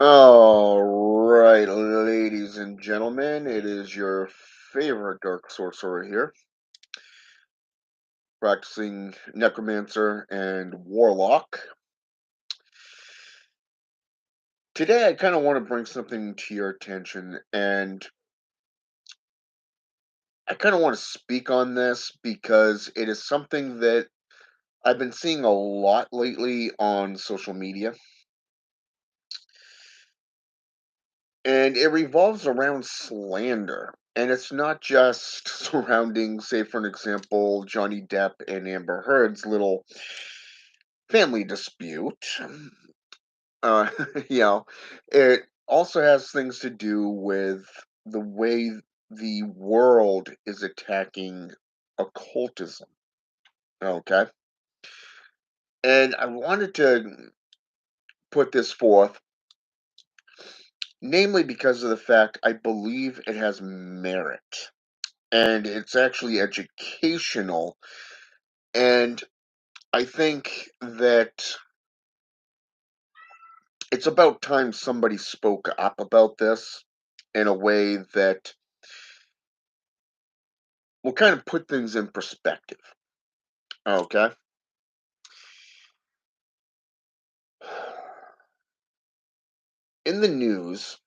All right, ladies and gentlemen, it is your favorite dark sorcerer here, practicing necromancer and warlock. Today, I kind of want to bring something to your attention, and I kind of want to speak on this because it is something that I've been seeing a lot lately on social media, and it revolves around slander. And it's not just surrounding, say, for an example, Johnny Depp and Amber Heard's little family dispute. Uh, you know, it also has things to do with the way the world is attacking occultism. Okay. And I wanted to put this forth, namely because of the fact I believe it has merit and it's actually educational. And I think that it's about time somebody spoke up about this in a way that will kind of put things in perspective. Okay. In the news,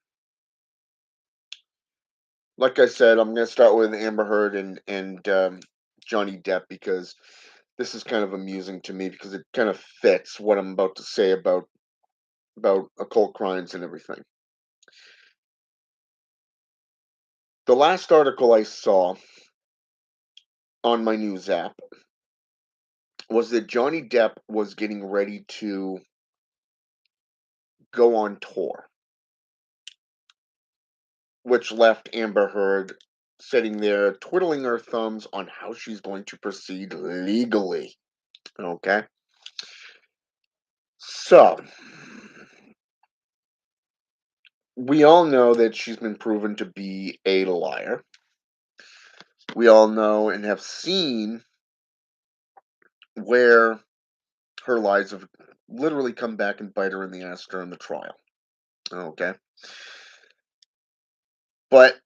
like I said, I'm going to start with Amber Heard and Johnny Depp because this is kind of amusing to me because it kind of fits what I'm about to say about occult crimes and everything. The last article I saw on my news app was that Johnny Depp was getting ready to go on tour, which left Amber Heard sitting there twiddling her thumbs on how she's going to proceed legally. Okay. So, we all know that she's been proven to be a liar. We all know and have seen where her lies have literally come back and bite her in the ass during the trial. Okay. But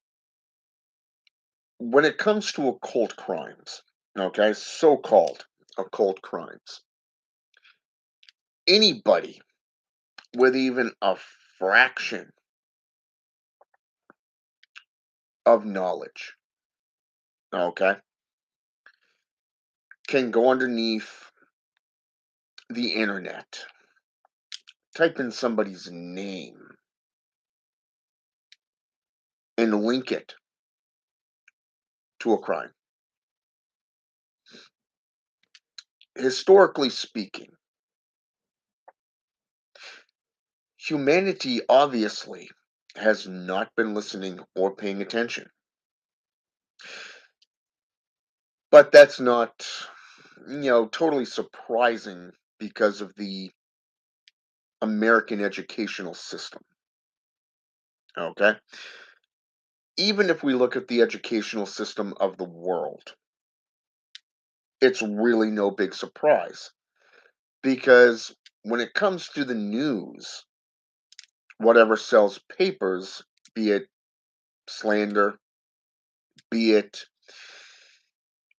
when it comes to occult crimes, okay, so called occult crimes, anybody with even a fraction of knowledge, okay, can go underneath the internet, type in somebody's name, and link it to a crime. Historically speaking, humanity obviously has not been listening or paying attention. But that's not, totally surprising because of the American educational system. Okay. Even if we look at the educational system of the world, it's really no big surprise because when it comes to the news, whatever sells papers, be it slander, be it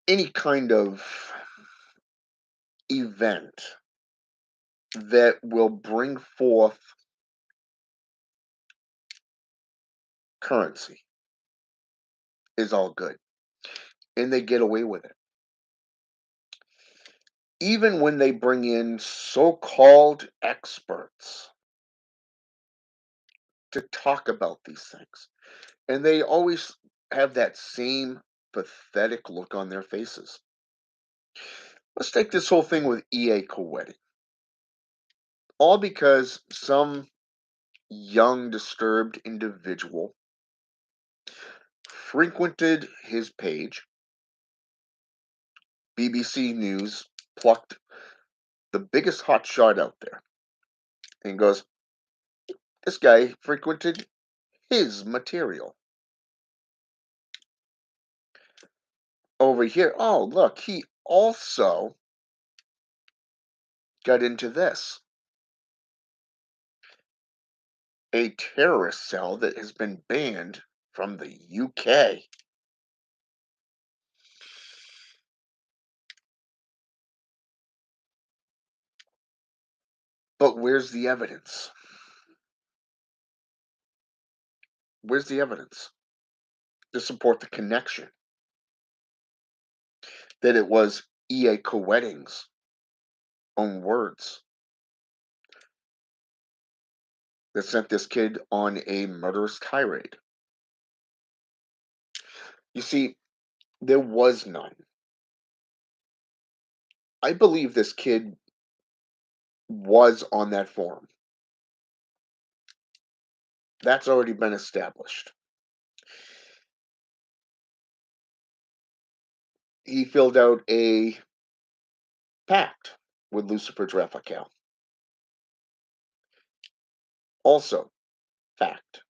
any kind of event that will bring forth currency, is all good. And they get away with it. Even when they bring in so-called experts to talk about these things, and they always have that same pathetic look on their faces. Let's take this whole thing with EA Kowetti. All because some young, disturbed individual frequented his page. BBC News plucked the biggest hotshot out there and goes, this guy frequented his material. Over here, oh, look, he also got into this. A terrorist cell that has been banned from the UK. But where's the evidence? Where's the evidence to support the connection that it was E.A. Koetting's own words that sent this kid on a murderous tirade? You see, there was none. I believe this kid was on that forum. That's already been established. He filled out a pact with Lucifer Draffacal. Also, fact.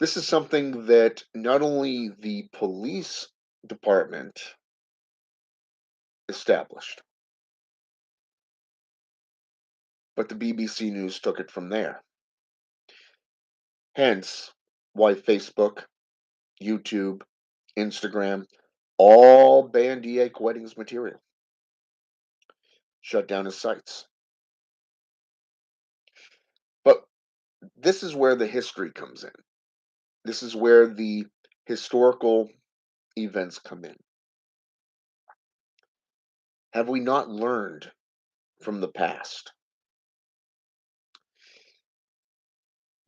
This is something that not only the police department established, but the BBC News took it from there. Hence, why Facebook, YouTube, Instagram all banned E.A. Weddings material, shut down his sites. But this is where the history comes in. This is where the historical events come in. Have we not learned from the past?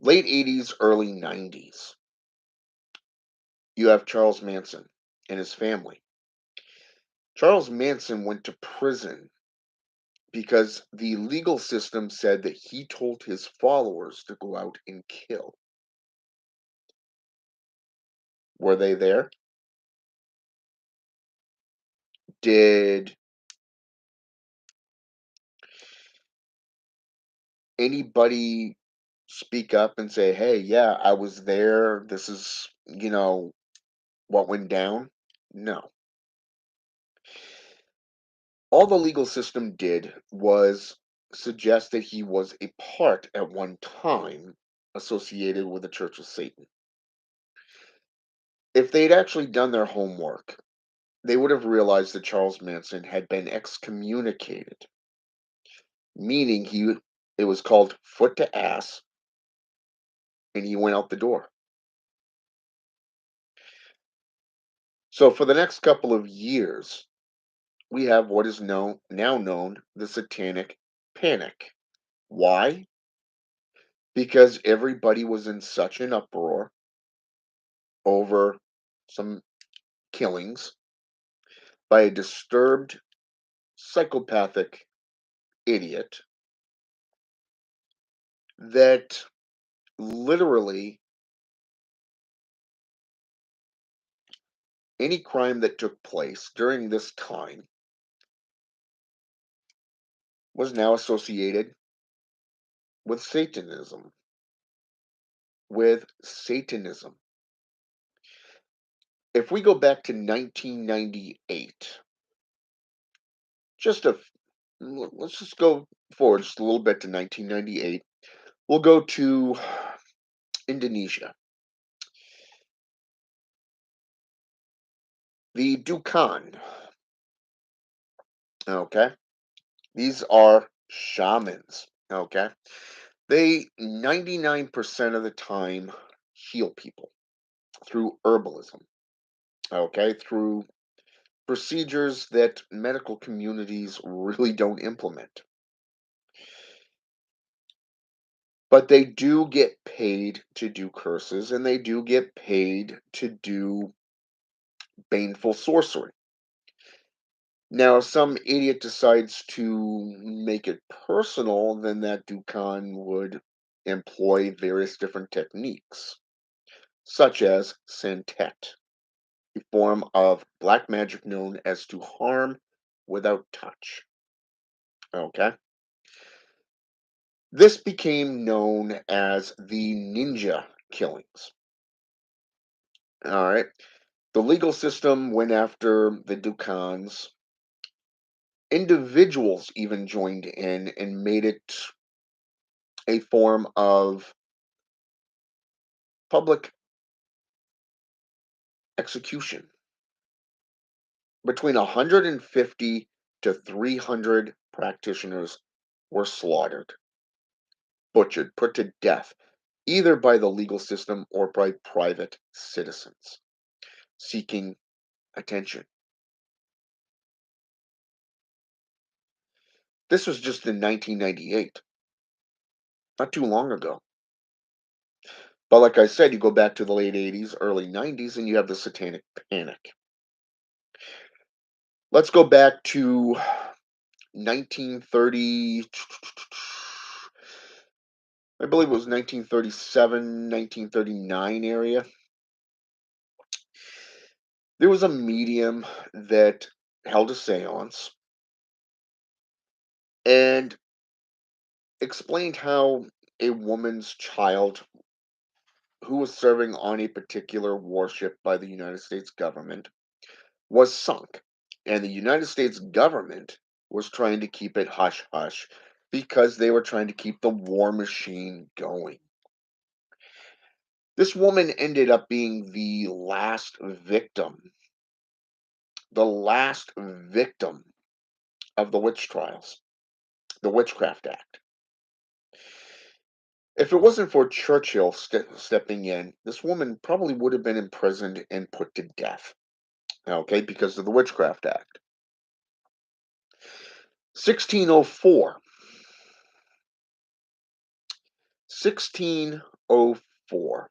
Late 80s, early 90s, you have Charles Manson and his family. Charles Manson went to prison because the legal system said that he told his followers to go out and kill. Were they there? Did anybody speak up and say, hey, yeah, I was there. This is, what went down? No. All the legal system did was suggest that he was a part at one time associated with the Church of Satan. If they'd actually done their homework, they would have realized that Charles Manson had been excommunicated, meaning it was called foot to ass, and he went out the door. So for the next couple of years, we have what is now known the Satanic Panic. Why? Because everybody was in such an uproar over some killings by a disturbed psychopathic idiot that literally any crime that took place during this time was now associated with Satanism. With Satanism. If we go back to 1998, just a let's just go forward just a little bit to 1998. We'll go to Indonesia. The Dukan. Okay. These are shamans. Okay. They 99% of the time heal people through herbalism. Okay. Through procedures that medical communities really don't implement. But they do get paid to do curses and they do get paid to do baneful sorcery. Now, if some idiot decides to make it personal, then that Dukan would employ various different techniques, such as Santet, a form of black magic known as to harm without touch. Okay? This became known as the ninja killings. All right. The legal system went after the Dukans. Individuals even joined in and made it a form of public execution. Between 150 to 300 practitioners were slaughtered, butchered, put to death, either by the legal system or by private citizens seeking attention. This was just in 1998, not too long ago. But like I said, you go back to the late 80s, early 90s, and you have the Satanic Panic. Let's go back to 1930, I believe it was 1937, 1939 area. There was a medium that held a seance and explained how a woman's child who was serving on a particular warship by the United States government was sunk. And the United States government was trying to keep it hush hush because they were trying to keep the war machine going. This woman ended up being the last victim of the witch trials, the Witchcraft Act. If it wasn't for Churchill stepping in, this woman probably would have been imprisoned and put to death. Okay, because of the Witchcraft Act. 1604. 1604.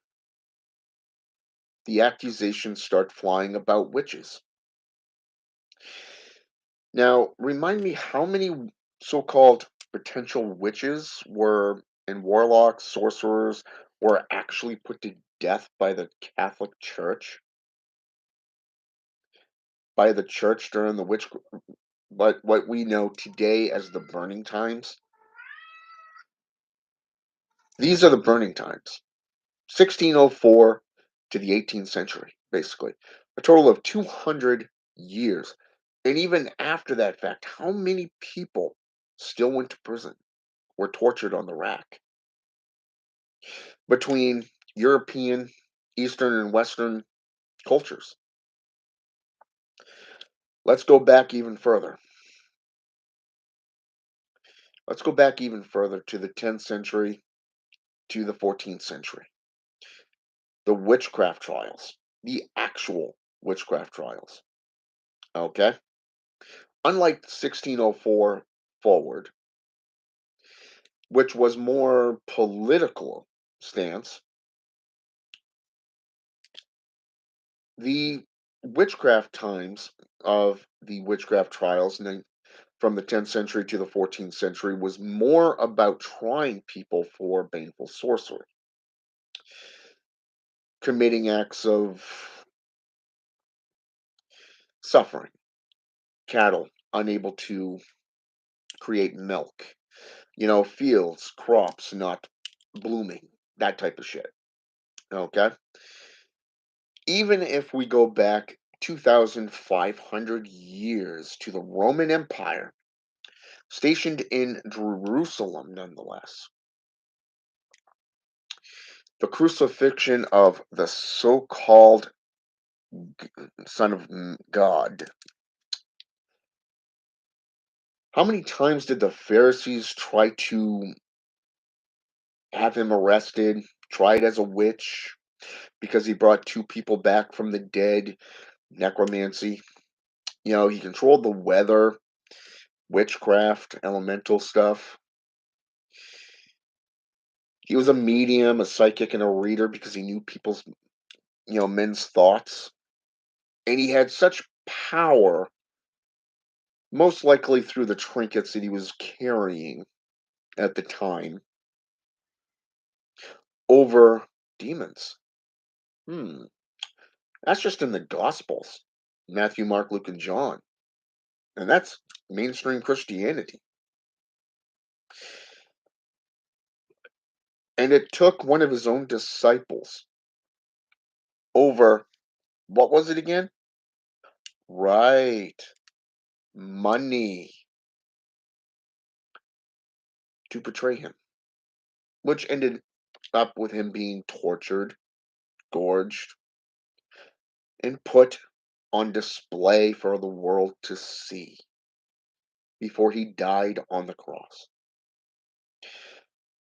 The accusations start flying about witches. Now, remind me how many so-called potential witches were and warlocks, sorcerers were actually put to death by the Catholic Church, by the church during the witch, but what we know today as the burning times. These are the burning times. 1604 to the 18th century, basically. A total of 200 years. And even after that fact, how many people still went to prison, were tortured on the rack? Between European, Eastern, and Western cultures. Let's go back even further. Let's go back even further to the 10th century to the 14th century. The witchcraft trials, the actual witchcraft trials. Okay? Unlike 1604 forward, which was more political stance, the witchcraft times of the witchcraft trials from the 10th century to the 14th century was more about trying people for baneful sorcery, committing acts of suffering, cattle unable to create milk, fields, crops not blooming, that type of shit. Okay? Even if we go back 2,500 years to the Roman Empire, stationed in Jerusalem nonetheless, the crucifixion of the so called Son of God. How many times did the Pharisees try to have him arrested, tried as a witch because he brought two people back from the dead, necromancy? He controlled the weather, witchcraft, elemental stuff. He was a medium, a psychic, and a reader because he knew men's thoughts. And he had such power, most likely through the trinkets that he was carrying at the time, over demons. Hmm. That's just in the Gospels: Matthew, Mark, Luke, and John. And that's mainstream Christianity. And it took one of his own disciples over, what was it again? Right. Money, to betray him. which ended up with him being tortured, gorged, and put on display for the world to see before he died on the cross.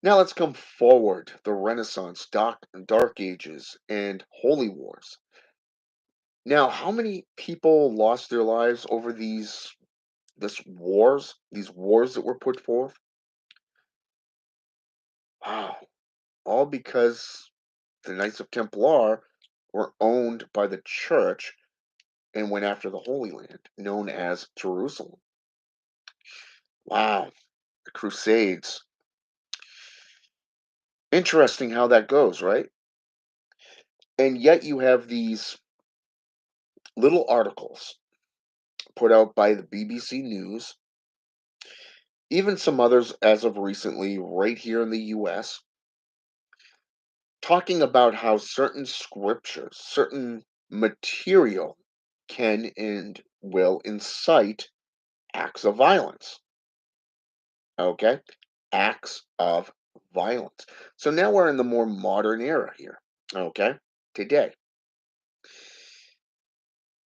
Now let's come forward, the Renaissance, Dark Ages, and Holy Wars. Now, how many people lost their lives over these wars that were put forth? Wow, all because the Knights of Templar were owned by the church and went after the Holy Land, known as Jerusalem. Wow, the Crusades. Interesting how that goes, right? And yet you have these little articles put out by the BBC News, even some others as of recently, right here in the US, talking about how certain scriptures, certain material can and will incite acts of violence. Okay? Acts of violence. So now we're in the more modern era here. Okay? Today.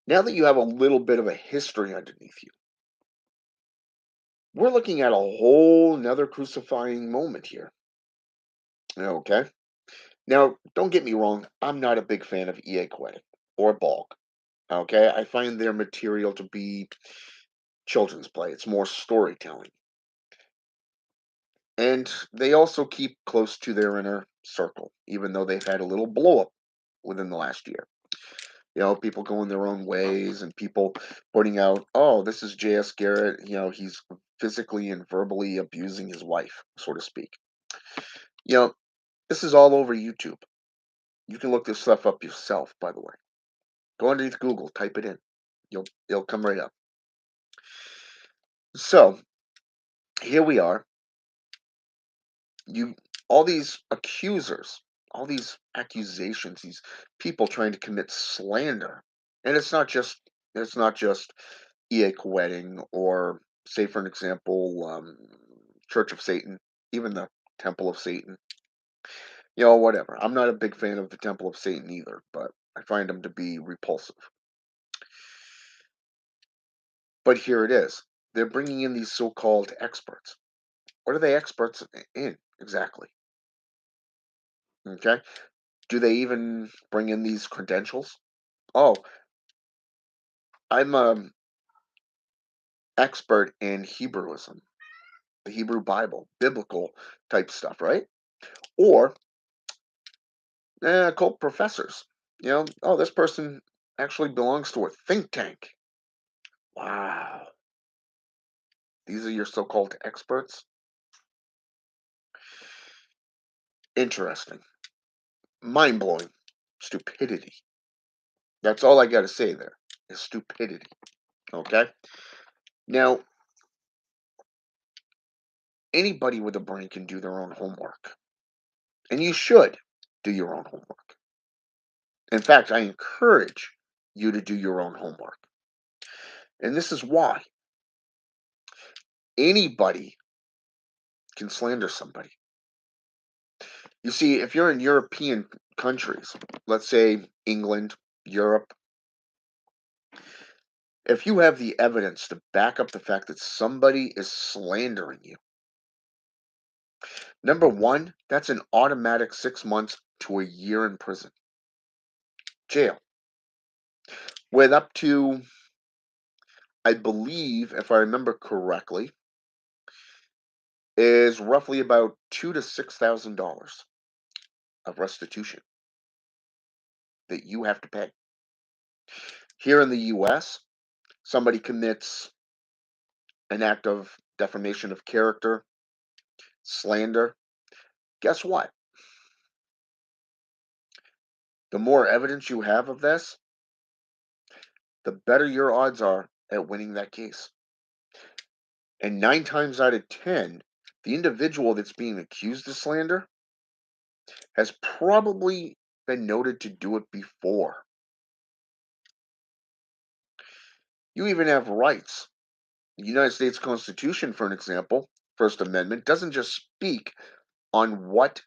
Now that you have a little bit of a history underneath you, we're looking at a whole nother crucifying moment here. Okay? Now, don't get me wrong, I'm not a big fan of EA Quetic or Bulk. Okay? I find their material to be children's play. It's more storytelling. And they also keep close to their inner circle, even though they've had a little blow up within the last year. People going their own ways and people putting out, oh, this is J.S. Garrett. He's physically and verbally abusing his wife, so to speak. You know, this is all over YouTube. You can look this stuff up yourself, by the way. Go underneath Google, type it in. It'll come right up. So here we are. You all these accusers, all these accusations, these people trying to commit slander. And it's not just EA wedding or, say for an example, Church of Satan, even the Temple of Satan. Whatever. I'm not a big fan of the Temple of Satan either, but I find them to be repulsive. But here it is. They're bringing in these so-called experts. What are they experts in exactly? Okay. Do they even bring in these credentials? Oh, I'm a expert in Hebrewism, the Hebrew Bible, biblical type stuff, right? Or cult professors. Oh, this person actually belongs to a think tank. Wow. These are your so-called experts? Interesting. Mind-blowing. Stupidity. That's all I got to say there is stupidity. Okay? Now, anybody with a brain can do their own homework. And you should do your own homework. In fact, I encourage you to do your own homework. And this is why anybody can slander somebody. You see, if you're in European countries, let's say England, Europe, if you have the evidence to back up the fact that somebody is slandering you, number one, that's an automatic 6 months to a year in prison, jail, with up to, I believe, if I remember correctly, is roughly about $2,000 to $6,000 of restitution that you have to pay. Here in the US, somebody commits an act of defamation of character, slander. Guess what? The more evidence you have of this, the better your odds are at winning that case. And 9 times out of 10, the individual that's being accused of slander has probably been noted to do it before. You even have rights. The United States Constitution, for an example, First Amendment, doesn't just speak on what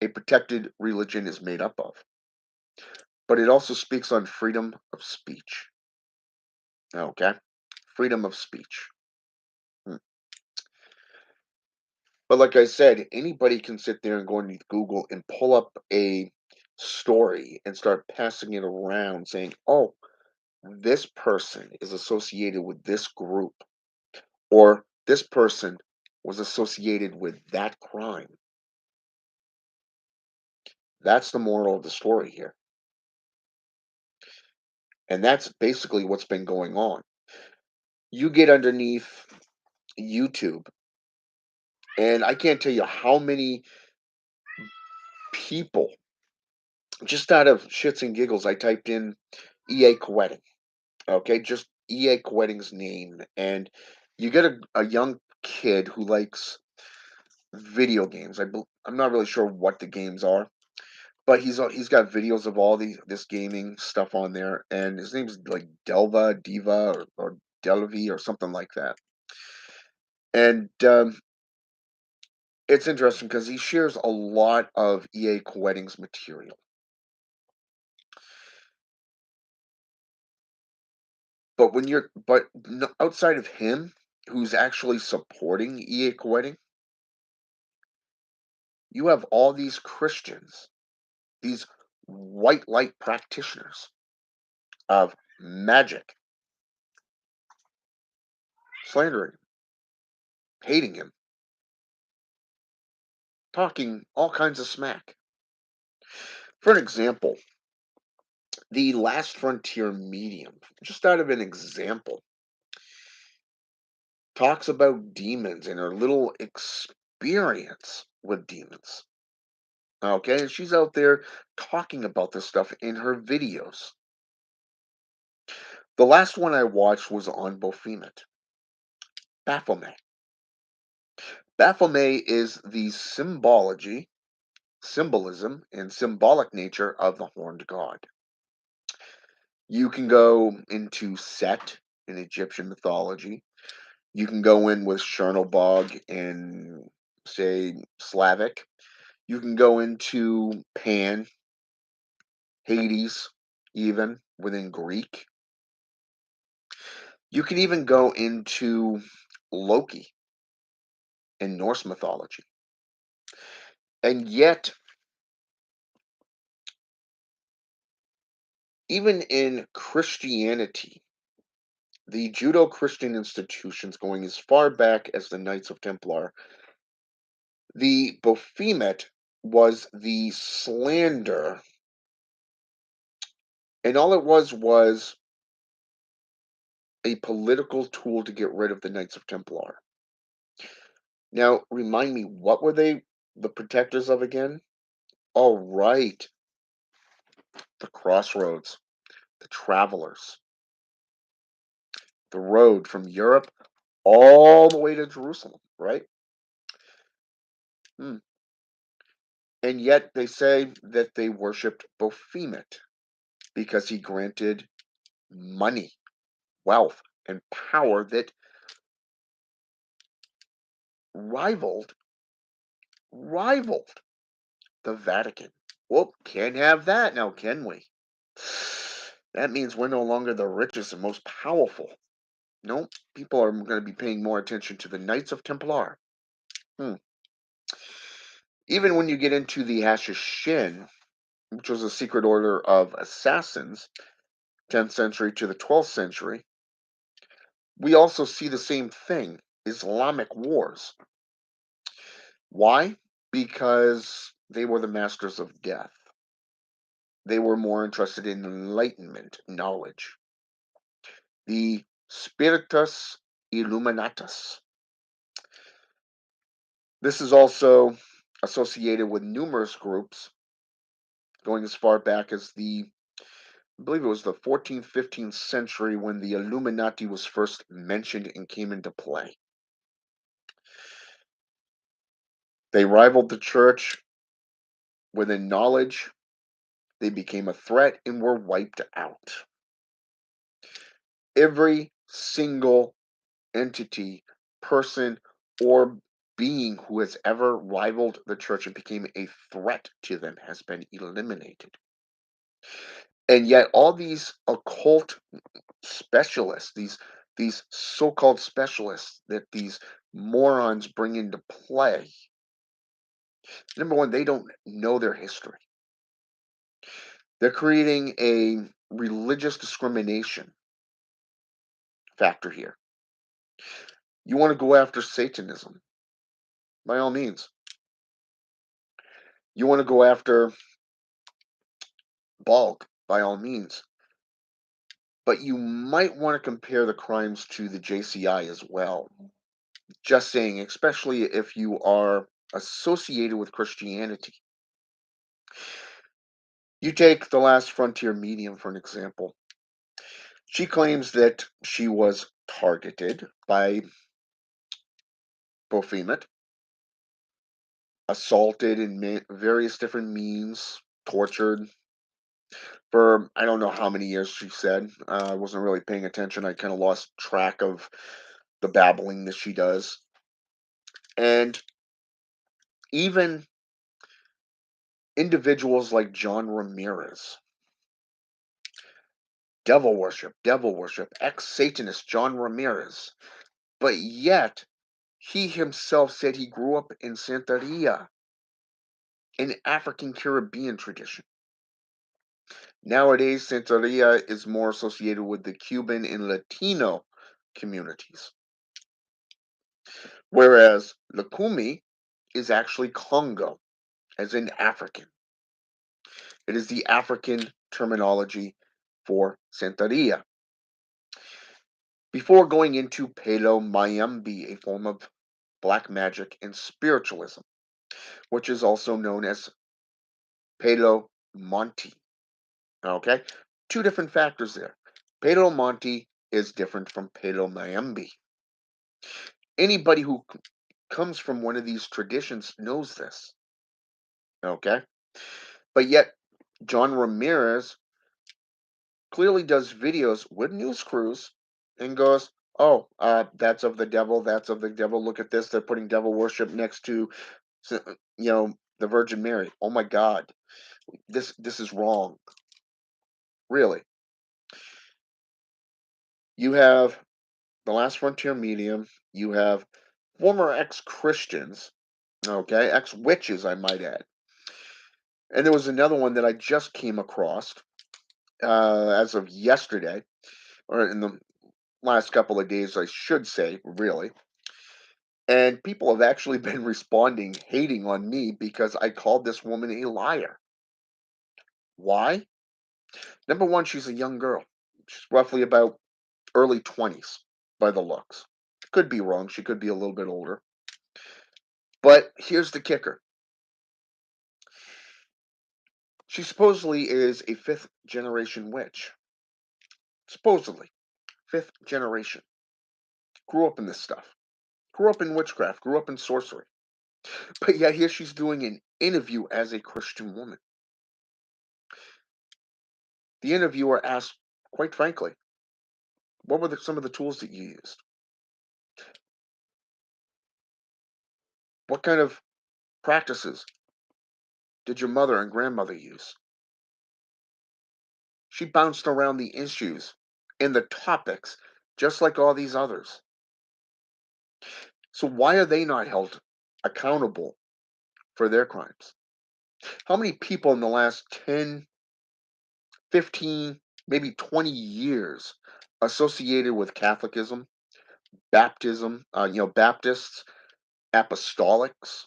a protected religion is made up of. But it also speaks on freedom of speech. Okay? Freedom of speech. Hmm. But like I said, anybody can sit there and go into Google and pull up a story and start passing it around saying, oh, this person is associated with this group, or this person was associated with that crime. That's the moral of the story here. And that's basically what's been going on. You get underneath YouTube, and I can't tell you how many people, just out of shits and giggles, I typed in EA Wedding. Okay, just EA Wedding's name, and you get a young kid who likes video games. I'm not really sure what the games are, but he's got videos of all this gaming stuff on there, and his name's like Diva, or Delvi or something like that. And it's interesting because he shares a lot of EA Wedding's material. Outside of him, who's actually supporting EA Wedding, you have all these Christians, these white light practitioners of magic, slandering him, hating him, talking all kinds of smack. For an example, the Last Frontier Medium, just out of an example, talks about demons and her little experience with demons. Okay, and she's out there talking about this stuff in her videos. The last one I watched was on Baphomet. Baphomet. Baphomet is the symbolism, and symbolic nature of the horned god. You can go into Set in Egyptian mythology. You can go in with Chernobog in, say, Slavic. You can go into Pan, Hades, even within Greek. You can even go into Loki in Norse mythology. And yet, even in Christianity, the Judo Christian institutions going as far back as the Knights of Templar, the Baphomet was the slander, and all it was a political tool to get rid of the Knights of Templar. Now, remind me, what were they the protectors of again? All right, the crossroads, the travelers, the road from Europe all the way to Jerusalem, right? Hmm. And yet they say that they worshipped Baphomet because he granted money, wealth, and power that rivaled rivaled the Vatican. Well, can't have that now, can we? That means we're no longer the richest and most powerful. No, people are going to be paying more attention to the Knights of Templar. Hmm. Even when you get into the Hashishin, which was a secret order of assassins, 10th century to the 12th century, we also see the same thing, Islamic wars. Why? Because they were the masters of death. They were more interested in enlightenment, knowledge. The Spiritus Illuminatus. This is also associated with numerous groups going as far back as I believe it was the 14th, 15th century when the Illuminati was first mentioned and came into play. They rivaled the church within knowledge. They became a threat and were wiped out. Every single entity, person, or being who has ever rivaled the church and became a threat to them has been eliminated. And yet all these occult specialists, these so-called specialists that these morons bring into play, number one, they don't know their history. They're creating a religious discrimination factor here. You want to go after Satanism, by all means. You want to go after Balk, by all means. But you might want to compare the crimes to the JCI as well. Just saying, especially if you are associated with Christianity. You take the Last Frontier medium for an example. She claims that she was targeted by Baphomet, assaulted in various different means, tortured for I don't know how many years she said. I wasn't really paying attention. I kind of lost track of the babbling that she does. And even individuals like John Ramirez, devil worship, ex Satanist John Ramirez. But yet, he himself said he grew up in Santeria, an African Caribbean tradition. Nowadays, Santeria is more associated with the Cuban and Latino communities, whereas Lukumi is actually Congo, as in African. It is the African terminology for Santeria. Before going into Palo Mayambi, a form of black magic and spiritualism, which is also known as Palo Monte. Okay? Two different factors there. Palo Monte is different from Palo Mayambi. Anybody who comes from one of these traditions knows this. Okay? But yet, John Ramirez clearly does videos with news crews and goes, "Oh, that's of the devil. That's of the devil. Look at this. They're putting devil worship next to, the Virgin Mary. Oh my God, this is wrong. Really. You have the Last Frontier Medium. You have former ex-Christians. Okay, ex-witches, I might add. And there was another one that I just came across as of yesterday, or in the last couple of days, I should say, really. And people have actually been responding, hating on me because I called this woman a liar. Why? Number one, she's a young girl. She's roughly about early 20s by the looks. Could be wrong. She could be a little bit older. But here's the kicker. She supposedly is a fifth generation witch. Supposedly. Fifth generation. Grew up in this stuff. Grew up in witchcraft. Grew up in sorcery. But yet here she's doing an interview as a Christian woman. The interviewer asked, quite frankly, what were some of the tools that you used? What kind of practices did your mother and grandmother use? She bounced around the issues and the topics just like all these others. So why are they not held accountable for their crimes? How many people in the last 10, 15, maybe 20 years associated with Catholicism, Baptism, Baptists, apostolics,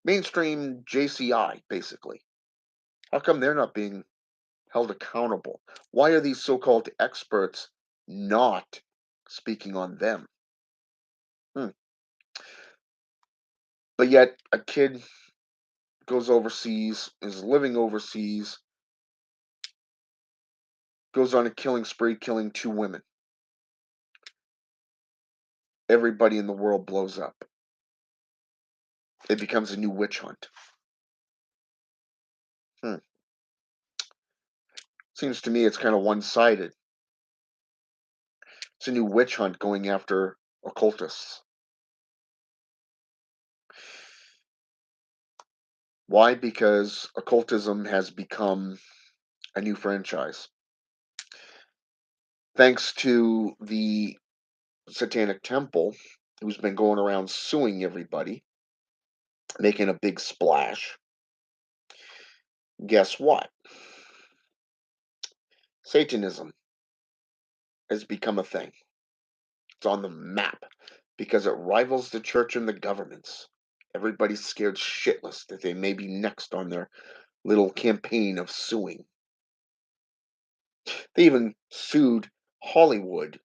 mainstream JCI, basically? How come they're not being held accountable? Why are these so-called experts not speaking on them? Hmm. But yet, a kid goes overseas, is living overseas, goes on a killing spree, killing two women. Everybody in the world blows up. It becomes a new witch hunt. Hmm. Seems to me it's kind of one-sided. It's a new witch hunt going after occultists. Why? Because occultism has become a new franchise. Thanks to the Satanic Temple, who's been going around suing everybody, making a big splash. Guess what? Satanism has become a thing. It's on the map because it rivals the church and the governments. Everybody's scared shitless that they may be next on their little campaign of suing. They even sued Hollywood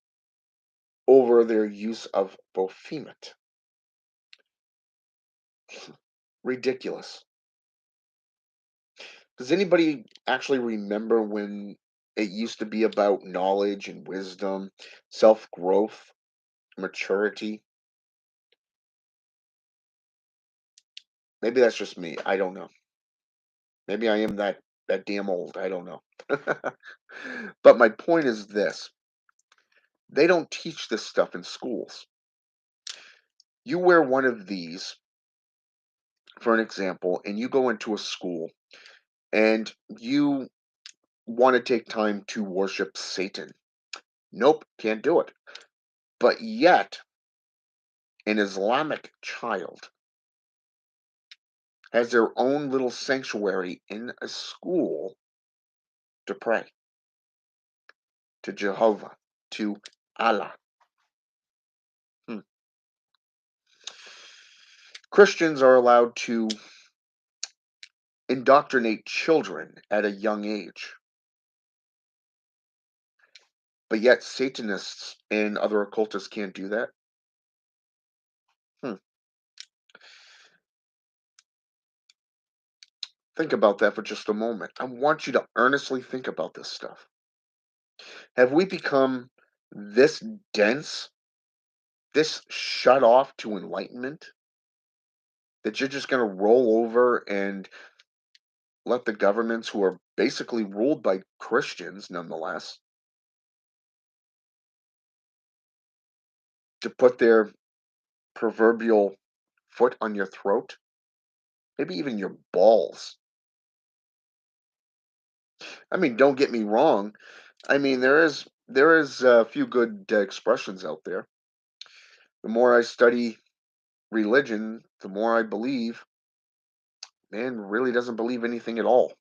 over their use of Baphomet. Ridiculous. Does anybody actually remember when it used to be about knowledge and wisdom, self growth, maturity? Maybe that's just me. I don't know. Maybe I am that damn old. I don't know. But my point is this: they don't teach this stuff in schools. You wear one of these, for an example, and you go into a school and you want to take time to worship Satan. Nope, can't do it. But yet, an Islamic child has their own little sanctuary in a school to pray to Jehovah, to Allah. Hmm. Christians are allowed to indoctrinate children at a young age, but yet Satanists and other occultists can't do that. Hmm. Think about that for just a moment. I want you to earnestly think about this stuff. Have we become this dense, this shut off to enlightenment, that you're just going to roll over and let the governments, who are basically ruled by Christians nonetheless, to put their proverbial foot on your throat, maybe even your balls? I mean, don't get me wrong. I mean, there is a few good expressions out there. The more I study religion, the more I believe man really doesn't believe anything at all.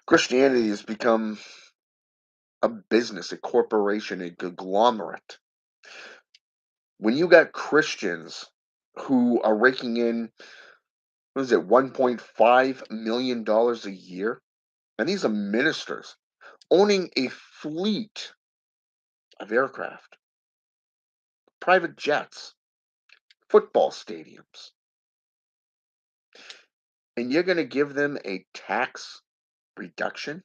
Christianity has become a business, a corporation, a conglomerate. When you got Christians who are raking in, what is it, $1.5 million a year, and these are ministers owning a fleet of aircraft, private jets, football stadiums, and you're going to give them a tax reduction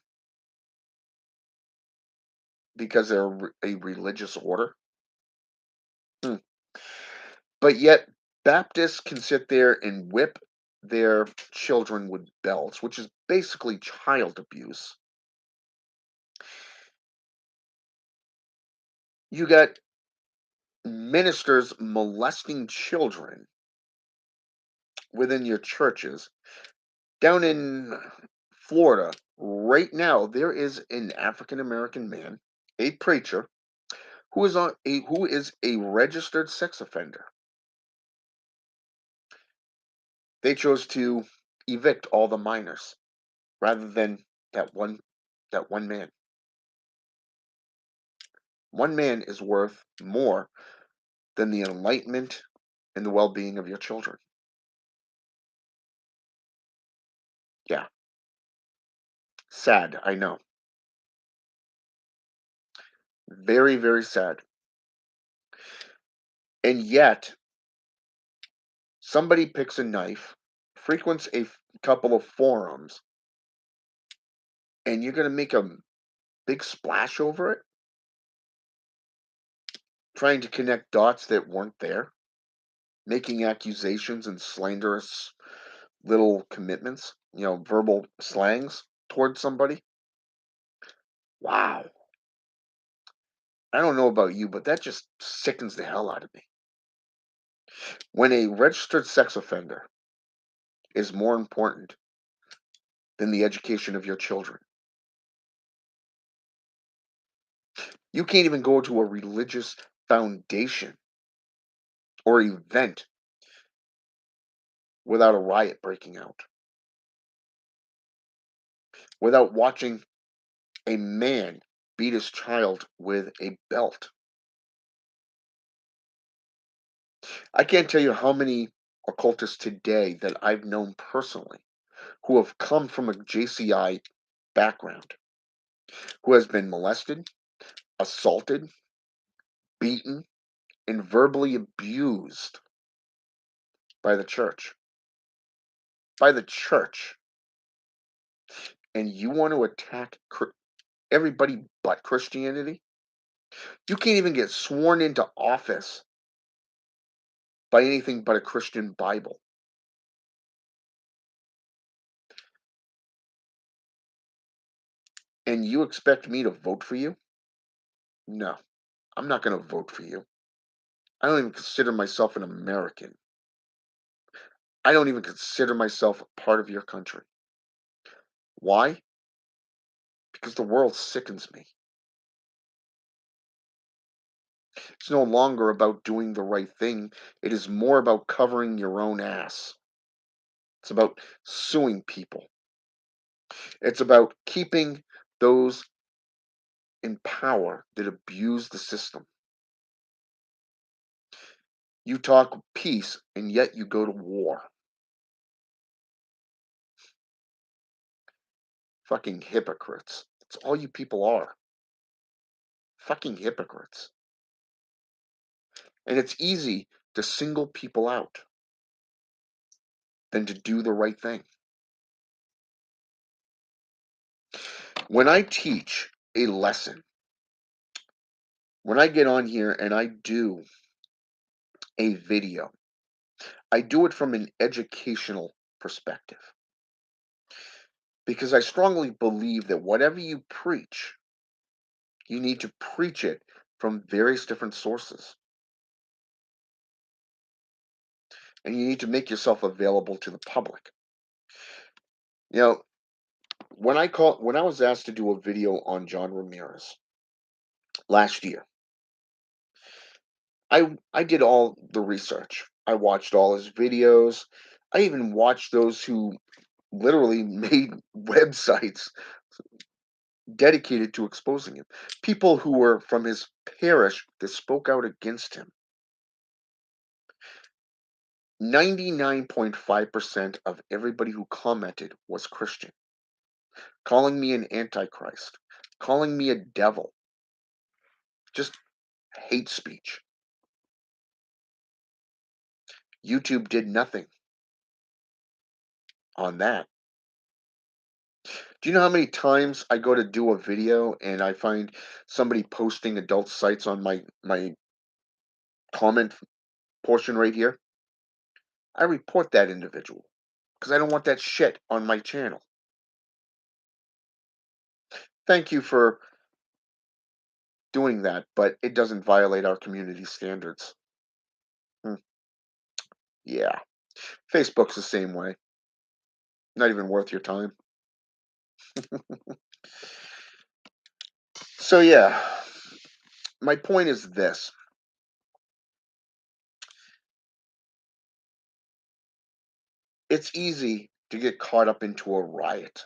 because they're a religious order? Hmm. But yet, Baptists can sit there and whip their children with belts, which is basically child abuse. You got ministers molesting children within your churches. Down in Florida, right now, there is an African American man, a preacher, who is a registered sex offender. They chose to evict all the minors rather than that one that one man. One man is worth more than the enlightenment and the well-being of your children. Yeah, sad, I know. Very, very sad. And yet, somebody picks a knife, frequents a couple of forums, and you're going to make a big splash over it, trying to connect dots that weren't there, making accusations and slanderous little commitments, verbal slangs towards somebody. Wow. I don't know about you, but that just sickens the hell out of me. When a registered sex offender is more important than the education of your children, you can't even go to a religious foundation or event without a riot breaking out, without watching a man beat his child with a belt. I can't tell you how many occultists today that I've known personally who have come from a JCI background, who has been molested, assaulted, beaten, and verbally abused by the church. By the church. And you want to attack everybody but Christianity? You can't even get sworn into office by anything but a Christian Bible. And you expect me to vote for you? No, I'm not going to vote for you. I don't even consider myself an American. I don't even consider myself a part of your country. Why? Because the world sickens me. It's no longer about doing the right thing. It is more about covering your own ass. It's about suing people. It's about keeping those in power that abuse the system. You talk peace and yet you go to war. Fucking hypocrites. That's all you people are. Fucking hypocrites. And it's easy to single people out than to do the right thing. When I teach a lesson, when I get on here and I do a video, I do it from an educational perspective because I strongly believe that whatever you preach, you need to preach it from various different sources. And you need to make yourself available to the public. You know, when I was asked to do a video on John Ramirez last year, I did all the research. I watched all his videos. I even watched those who literally made websites dedicated to exposing him. People who were from his parish that spoke out against him. 99.5% of everybody who commented was Christian, calling me an antichrist, calling me a devil, just hate speech. YouTube did nothing on that. Do you know how many times I go to do a video and I find somebody posting adult sites on my comment portion right here? I report that individual because I don't want that shit on my channel. Thank you for doing that, but it doesn't violate our community standards. Hmm, yeah. Facebook's the same way. Not even worth your time. So yeah, my point is this. It's easy to get caught up into a riot.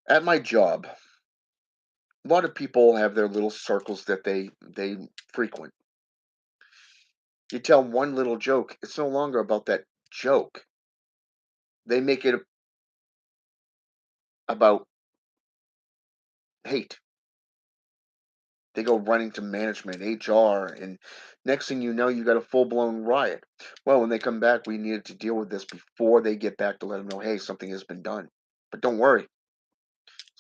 At my job, a lot of people have their little circles that they frequent. You tell one little joke, it's no longer about that joke. They make it about hate. They go running to management, HR, and next thing you know, you got a full blown riot. Well, when they come back, we needed to deal with this before they get back to let them know, hey, something has been done. But don't worry,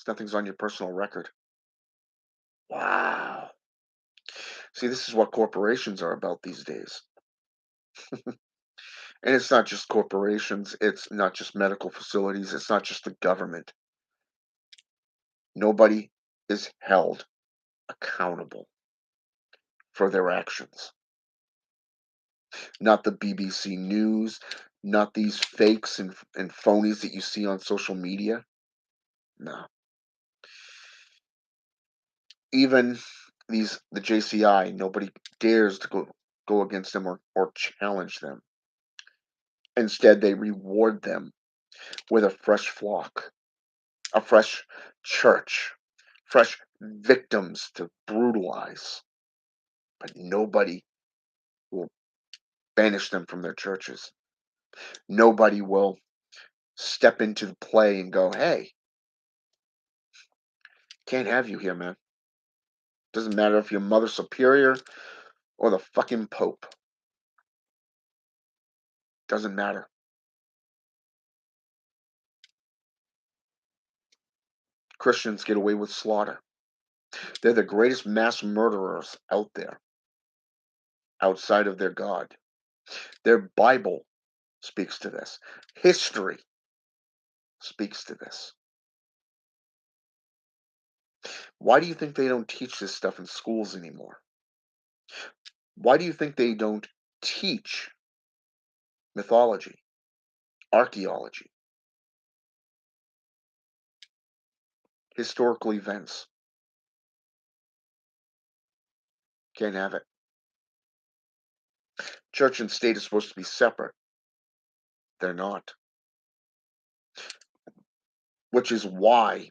nothing's on your personal record. Wow. See, this is what corporations are about these days. And it's not just corporations, it's not just medical facilities, it's not just the government. Nobody is held accountable. for their actions. Not the BBC News, not these fakes and phonies that you see on social media. No. Even the JCI, nobody dares to go against them or challenge them. Instead, they reward them with a fresh flock, a fresh church, fresh victims to brutalize. But nobody will banish them from their churches. Nobody will step into the play and go, hey, can't have you here, man. Doesn't matter if you're Mother Superior or the fucking Pope. Doesn't matter. Christians get away with slaughter. They're the greatest mass murderers out there, outside of their God. Their Bible speaks to this. History speaks to this. Why do you think they don't teach this stuff in schools anymore? Why do you think they don't teach mythology, archaeology, historical events? Can't have it. Church and state is supposed to be separate. They're not. Which is why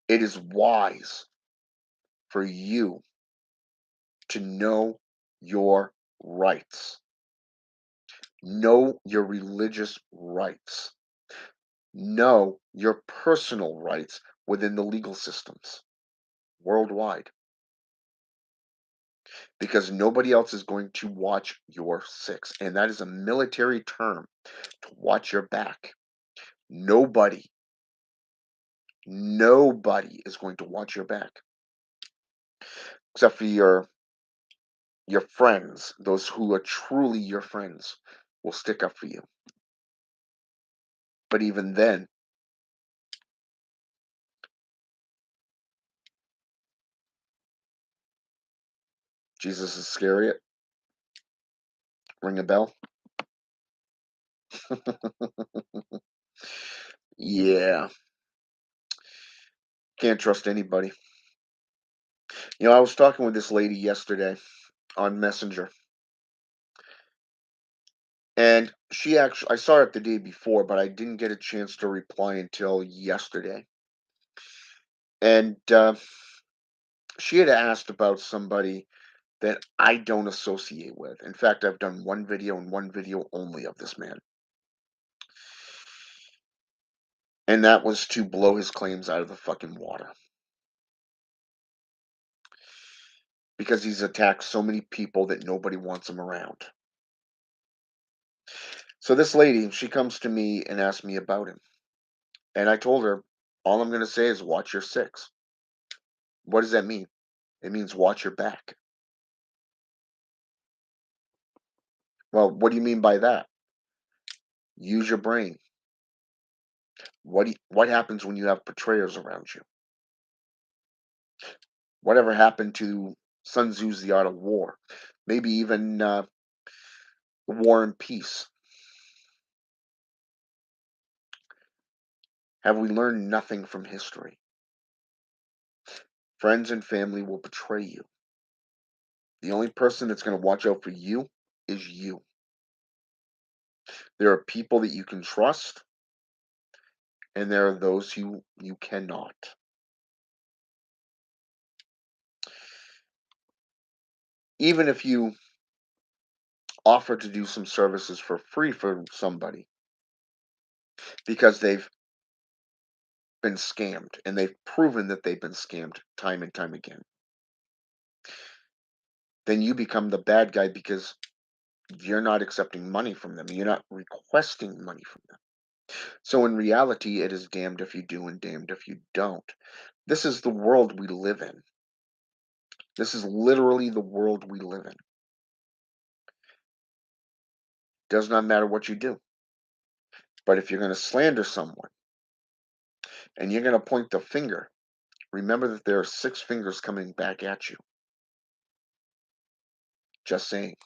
it is wise for you to know your rights. Know your religious rights. Know your personal rights within the legal systems worldwide. Because nobody else is going to watch your six. And that is a military term, to watch your back. Nobody, nobody is going to watch your back. Except for your friends, those who are truly your friends, will stick up for you. But even then, Jesus Iscariot, ring a bell? Yeah, can't trust anybody. I was talking with this lady yesterday on Messenger, and I saw it the day before, but I didn't get a chance to reply until yesterday. And she had asked about somebody that I don't associate with. In fact, I've done one video and one video only of this man. And that was to blow his claims out of the fucking water. Because he's attacked so many people that nobody wants him around. So this lady, she comes to me and asks me about him. And I told her, all I'm going to say is watch your six. What does that mean? It means watch your back. Well, what do you mean by that? Use your brain. What happens when you have betrayers around you? Whatever happened to Sun Tzu's The Art of War? Maybe even War and Peace. Have we learned nothing from history? Friends and family will betray you. The only person that's going to watch out for you is you. There are people that you can trust, and there are those who you cannot. Even if you offer to do some services for free for somebody because they've been scammed and they've proven that they've been scammed time and time again, then you become the bad guy because you're not accepting money from them. You're not requesting money from them. So in reality, it is damned if you do and damned if you don't. This is the world we live in. This is literally the world we live in. Does not matter what you do. But if you're going to slander someone and you're going to point the finger remember that there are six fingers coming back at you. Just saying.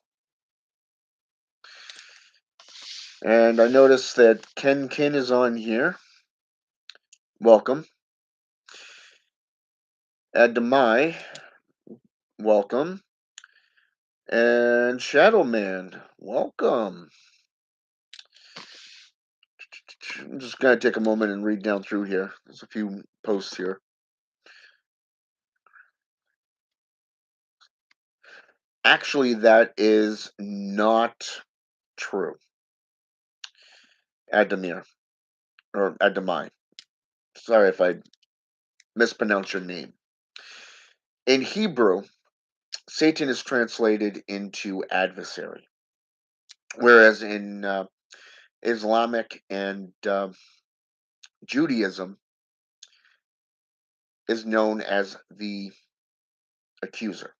And I noticed that Ken is on here. Welcome. Adamai, welcome. And Shadow Man, welcome. I'm just going to take a moment and read down through here. There's a few posts here. Actually, that is not true. Adamir, or Adamai. Sorry if I mispronounce your name. In Hebrew, Satan is translated into adversary, whereas in Islamic and Judaism is known as the accuser.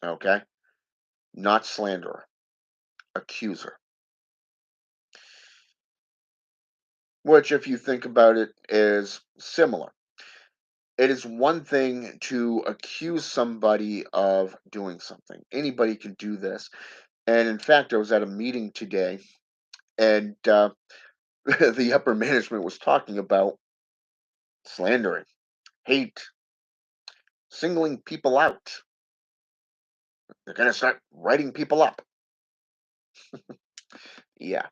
Okay, not slanderer, accuser. Which, if you think about it, is similar. It is one thing to accuse somebody of doing something. Anybody can do this. And in fact, I was at a meeting today, and the upper management was talking about slandering, hate, singling people out. They're going to start writing people up. Yeah,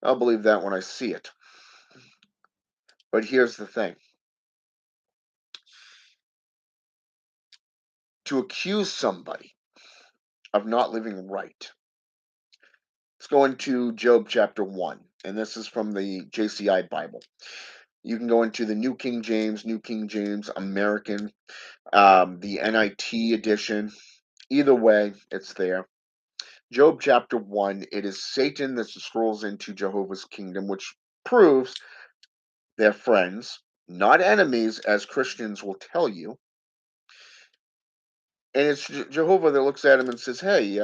I'll believe that when I see it. But here's the thing, to accuse somebody of not living right. Let's go into Job chapter 1, and this is from the JCI Bible. You can go into the New King James American, the NIT edition. Either way, it's there. Job chapter 1, it is Satan that strolls into Jehovah's kingdom, which proves they're friends, not enemies, as Christians will tell you. And it's Jehovah that looks at him and says, "Hey,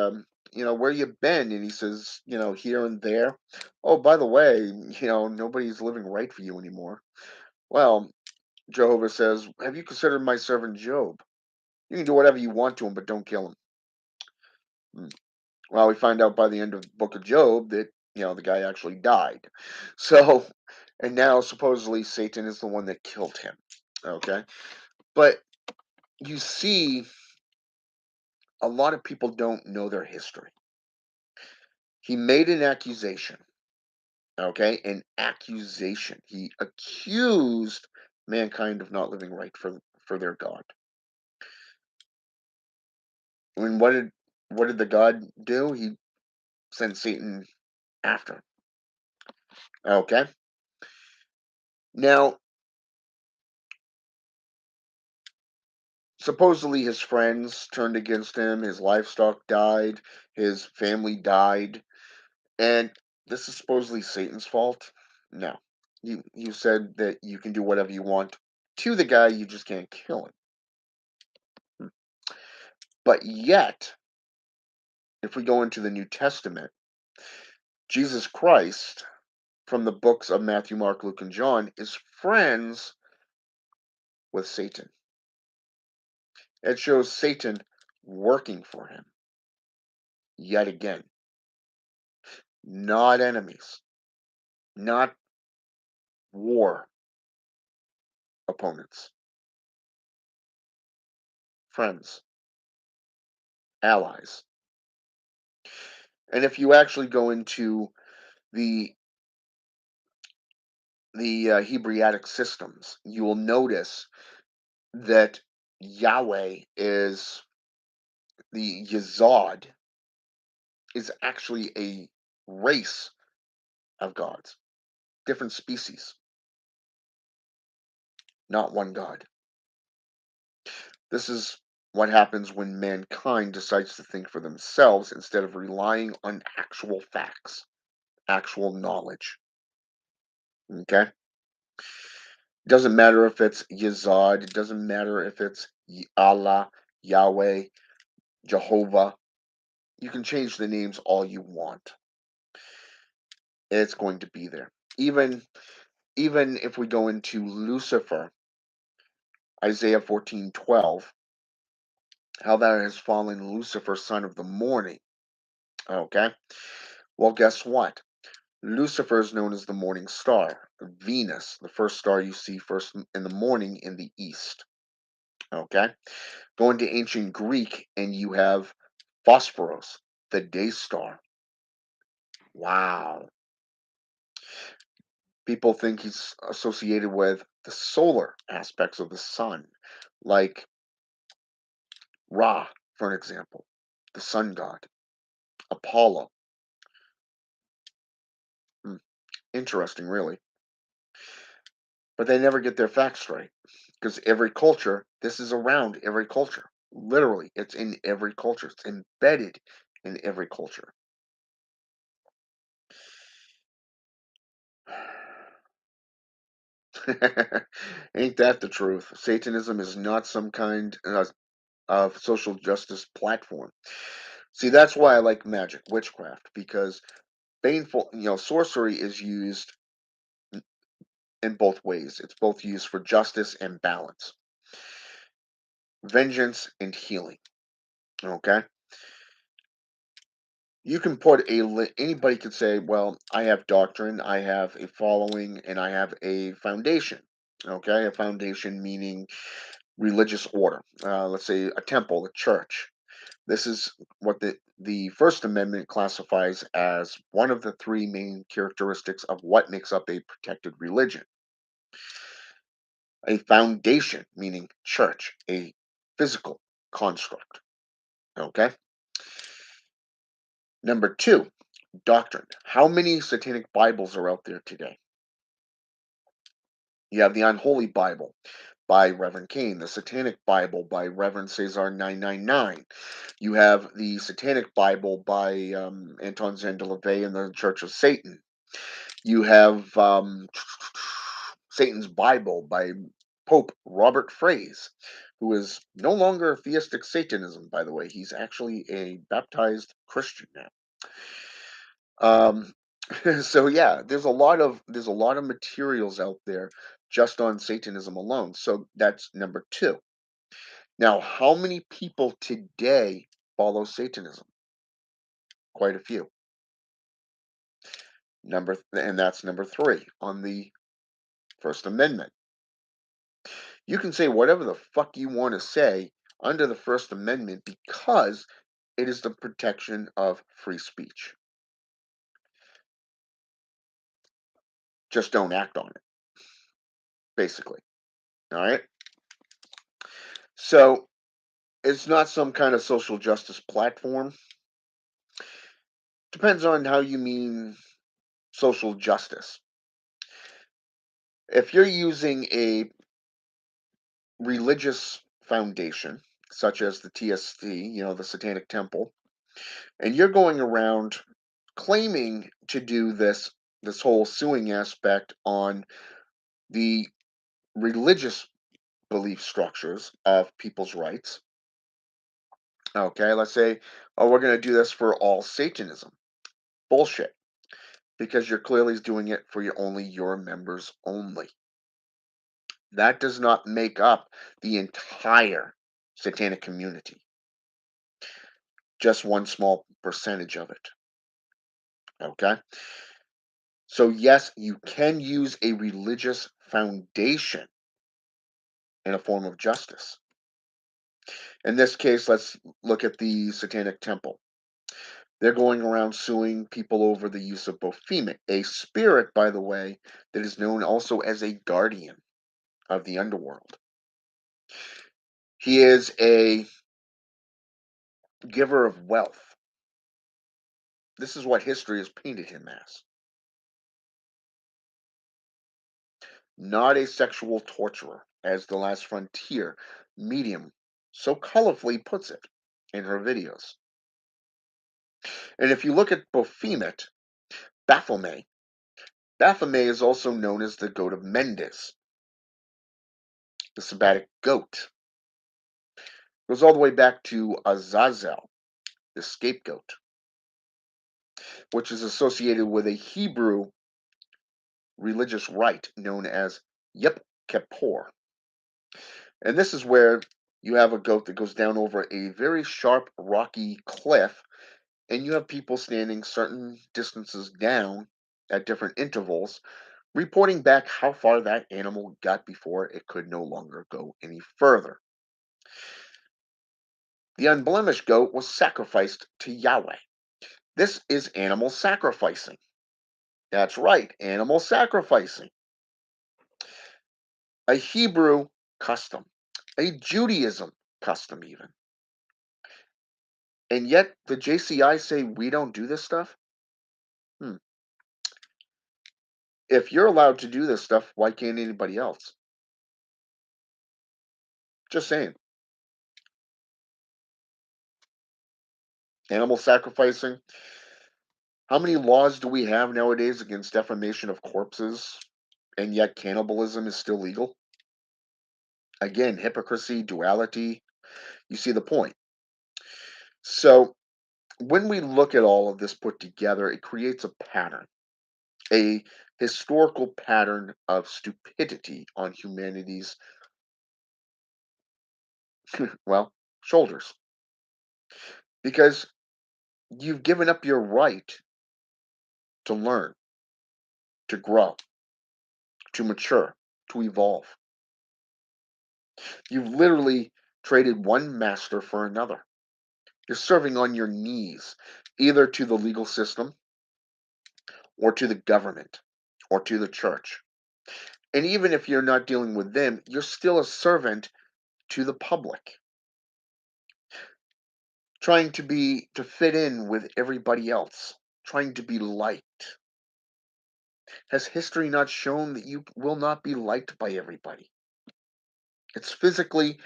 where you been?" And he says, "Here and there." Oh, by the way, nobody's living right for you anymore. Well, Jehovah says, "Have you considered my servant Job? You can do whatever you want to him, but don't kill him." Hmm. Well, we find out by the end of the book of Job that, the guy actually died. So, and now supposedly Satan is the one that killed him. Okay. But you see, a lot of people don't know their history. He made an accusation. Okay. An accusation. He accused mankind of not living right for their God. I mean, what did the God do? He sent Satan after him. Okay. Now, supposedly his friends turned against him, his livestock died, his family died, and this is supposedly Satan's fault. No. You said that you can do whatever you want to the guy, you just can't kill him. But yet, if we go into the New Testament, Jesus Christ, from the books of Matthew, Mark, Luke, and John, is friends with Satan. It shows Satan working for him yet again. Not enemies, not war opponents, friends, allies. And if you actually go into the Hebraic systems, you will notice that Yahweh is the Yazad is actually a race of gods, different species, not one God. This is what happens when mankind decides to think for themselves instead of relying on actual facts, actual knowledge. Okay? Doesn't matter if it's Yazad, it doesn't matter if it's Allah, Yahweh, Jehovah. You can change the names all you want. It's going to be there. Even if we go into Lucifer, Isaiah 14:12, how thou hast fallen, Lucifer, son of the morning. Okay? Well, guess what? Lucifer is known as the morning star. Venus, the first star you see first in the morning in the east. Okay? Go into ancient Greek and you have Phosphoros, the day star. Wow. People think he's associated with the solar aspects of the sun, like Ra, for an example, the sun god, Apollo. Hmm, interesting, really. But they never get their facts straight because every culture, this is around every culture. Literally, it's in every culture, it's embedded in every culture. Ain't that the truth? Satanism is not some kind of social justice platform. See, that's why I like magic, witchcraft, because sorcery is used in both ways. It's both used for justice and balance, vengeance and healing. Okay, you can put anybody could say, well, I have doctrine, I have a following, and I have a foundation. Okay, a foundation meaning religious order. Let's say a temple, a church. This is what the First Amendment classifies as one of the three main characteristics of what makes up a protected religion. A foundation, meaning church, a physical construct. Okay. Number two, doctrine. How many satanic Bibles are out there today? You have the Unholy Bible by Reverend Cain, the Satanic Bible by Reverend Cesar 999. You have the Satanic Bible by Anton Zandelavey and the Church of Satan. You have Satan's Bible by Pope Robert Frais, who is no longer theistic Satanism, by the way. He's actually a baptized Christian now. Um, so yeah, there's a lot of materials out there just on Satanism alone. So that's number two. Now, how many people today follow Satanism? Quite a few. And that's number three on the First Amendment. You can say whatever the fuck you want to say under the First Amendment because it is the protection of free speech. Just don't act on it, basically. All right. So it's not some kind of social justice platform. Depends on how you mean social justice. If you're using a religious foundation, such as the TST, the Satanic Temple, and you're going around claiming to do this whole suing aspect on the religious belief structures of people's rights. Okay, let's say, oh, we're going to do this for all Satanism. Bullshit, because you're clearly doing it for your members only. That does not make up the entire satanic community, just one small percentage of it. Okay? So, yes, you can use a religious foundation in a form of justice. In this case, let's look at the Satanic Temple. They're going around suing people over the use of Baphomet, a spirit, by the way, that is known also as a guardian of the underworld. He is a giver of wealth. This is what history has painted him as. Not a sexual torturer, as The Last Frontier medium so colorfully puts it in her videos. And if you look at Baphomet, Baphomet is also known as the goat of Mendes, the Sabbatic goat. It goes all the way back to Azazel, the scapegoat, which is associated with a Hebrew religious rite known as Yom Kippur. And this is where you have a goat that goes down over a very sharp, rocky cliff, and you have people standing certain distances down at different intervals, reporting back how far that animal got before it could no longer go any further. The unblemished goat was sacrificed to Yahweh. This is animal sacrificing. That's right, animal sacrificing. A Hebrew custom, a Judaism custom, even. And yet the JCI say we don't do this stuff? Hmm. If you're allowed to do this stuff, why can't anybody else? Just saying. Animal sacrificing. How many laws do we have nowadays against defamation of corpses, and yet cannibalism is still legal? Again, hypocrisy, duality. You see the point. So, when we look at all of this put together, it creates a pattern, a historical pattern of stupidity on humanity's, well, shoulders. Because you've given up your right to learn, to grow, to mature, to evolve. You've literally traded one master for another. You're serving on your knees, either to the legal system or to the government or to the church. And even if you're not dealing with them, you're still a servant to the public, trying to fit in with everybody else, trying to be liked. Has history not shown that you will not be liked by everybody? It's physically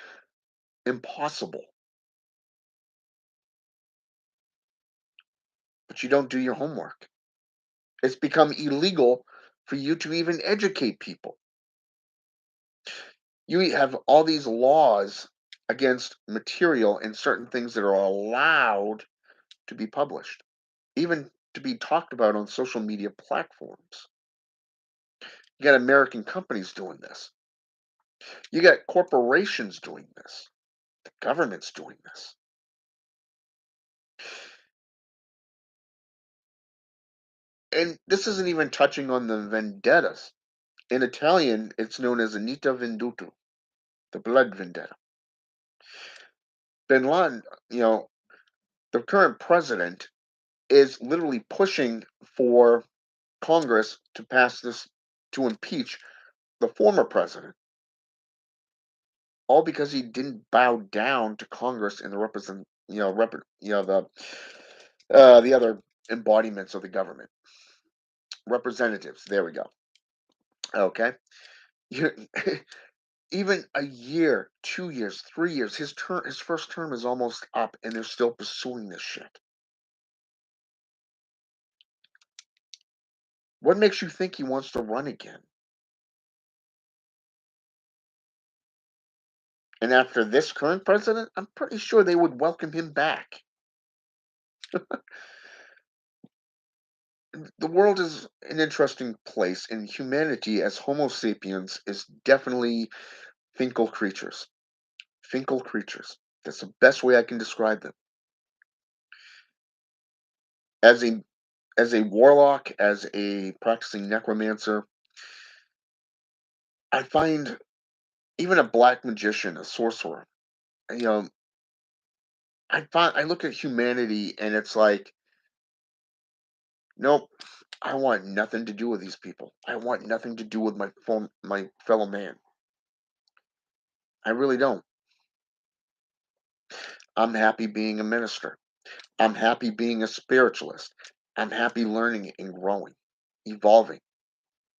impossible, but you don't do your homework. It's become illegal for you to even educate people. You have all these laws against material and certain things that are allowed to be published, even to be talked about on social media platforms. You got American companies doing this. You got corporations doing this. The government's doing this. And this isn't even touching on the vendettas. In Italian, it's known as Anita Venduto, the blood vendetta. Bin Laden, you know, the current president is literally pushing for Congress to pass this to impeach the former president, all because he didn't bow down to Congress and the the other embodiments of the government, representatives. There we go. Okay, you, even a year, 2 years, 3 years, his first term is almost up, and they're still pursuing this shit. What makes you think he wants to run again? And after this current president, I'm pretty sure they would welcome him back. The world is an interesting place, and humanity as Homo sapiens is definitely finkel creatures. Finkel creatures. That's the best way I can describe them. As a warlock, as a practicing necromancer, I find even a black magician, a sorcerer, you know, I look at humanity and it's like, nope, I want nothing to do with these people. I want nothing to do with my fellow man. I really don't. I'm happy being a minister. I'm happy being a spiritualist. I'm happy learning and growing, evolving.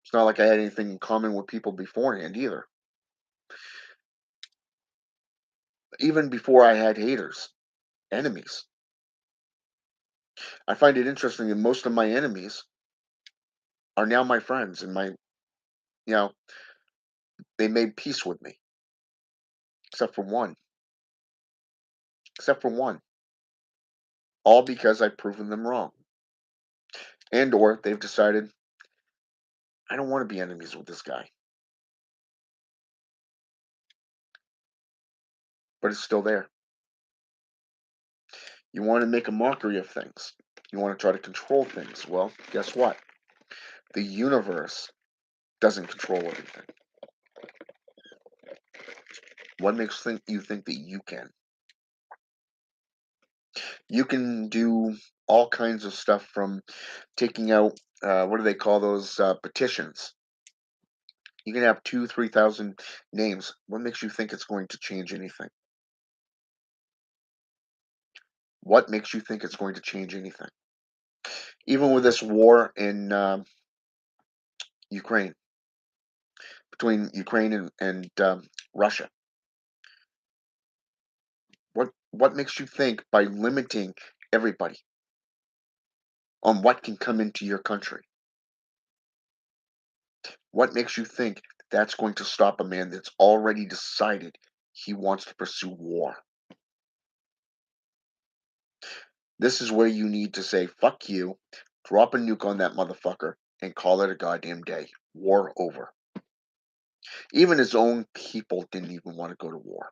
It's not like I had anything in common with people beforehand either. Even before I had haters, enemies. I find it interesting that most of my enemies are now my friends and you know, they made peace with me, except for one. Except for one. All because I've proven them wrong. And or they've decided I don't want to be enemies with this guy. but it's still there. You want to make a mockery of things. You want to try to control things. Well, guess what? The universe doesn't control everything. What makes you think that you can? You can do all kinds of stuff from taking out what do they call those petitions? You can have 3,000 names. What makes you think it's going to change anything? What makes you think it's going to change anything? Even with this war in Ukraine, between Ukraine and Russia, what makes you think by limiting everybody on what can come into your country? What makes you think that's going to stop a man that's already decided he wants to pursue war? This is where you need to say, fuck you, drop a nuke on that motherfucker, and call it a goddamn day. War over. Even his own people didn't even want to go to war.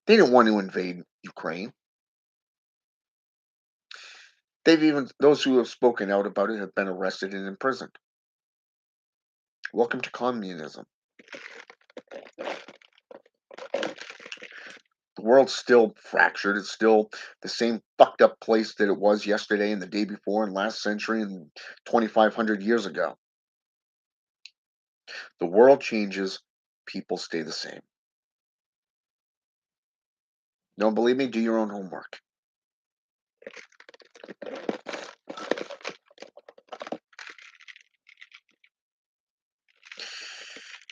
They didn't want to invade Ukraine. Those who have spoken out about it have been arrested and imprisoned. Welcome to communism. The world's still fractured. It's still the same fucked up place that it was yesterday and the day before and last century and 2,500 years ago. The world changes, people stay the same. Don't believe me? Do your own homework.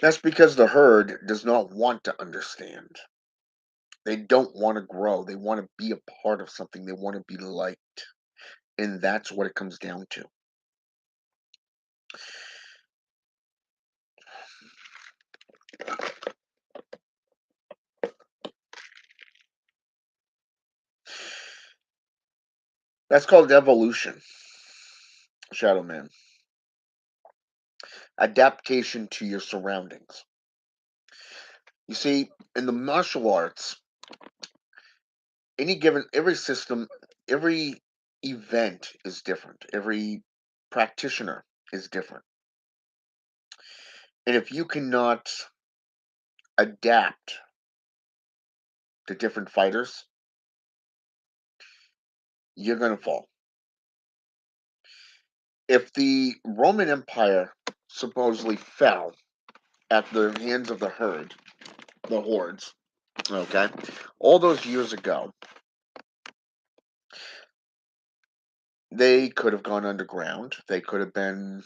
That's because the herd does not want to understand. They don't want to grow. They want to be a part of something. They want to be liked. And that's what it comes down to. That's called evolution, Shadow Man. Adaptation to your surroundings. You see, in the martial arts, every system, every event is different. Every practitioner is different. And if you cannot adapt to different fighters, you're going to fall. If the Roman Empire supposedly fell at the hands of the herd, the hordes, okay, all those years ago, they could have gone underground. They could have been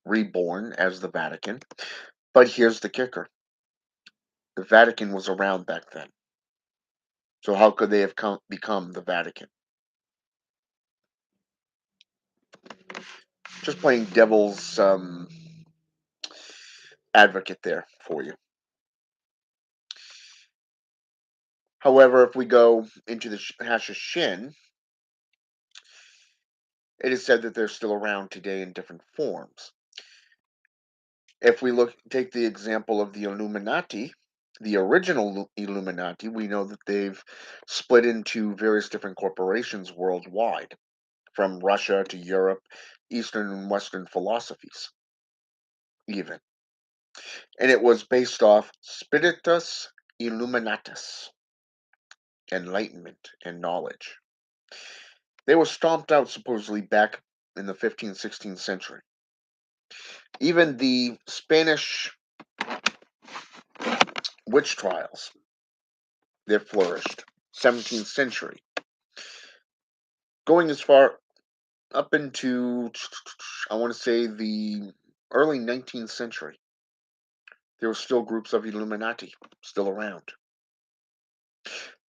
reborn as the Vatican. But here's the kicker: the Vatican was around back then. So how could they have become the Vatican? Just playing devil's advocate there for you. However, if we go into the Hashishin, it is said that they're still around today in different forms. If we take the example of the Illuminati, the original Illuminati, we know that they've split into various different corporations worldwide, from Russia to Europe, Eastern and Western philosophies, even. And it was based off Spiritus Illuminatus, enlightenment and knowledge. They were stomped out supposedly back in the 15th, 16th century. Even the Spanish witch trials, they flourished. 17th century. Going as far up into, I want to say, the early 19th century, there were still groups of Illuminati still around.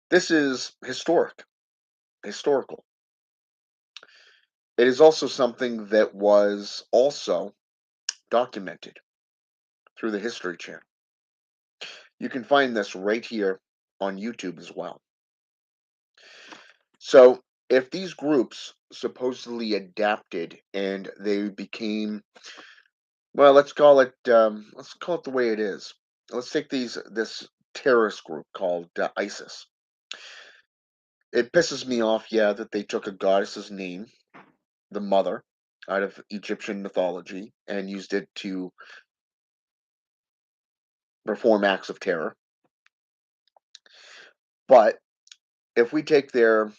This is historical. It is also something that was also documented through the History Channel. You can find this right here on YouTube as well. So, if these groups supposedly adapted and they became, well, let's call it the way it is. Let's take this terrorist group called ISIS. It pisses me off, yeah, that they took a goddess's name, the mother, out of Egyptian mythology and used it to perform acts of terror. But if we take their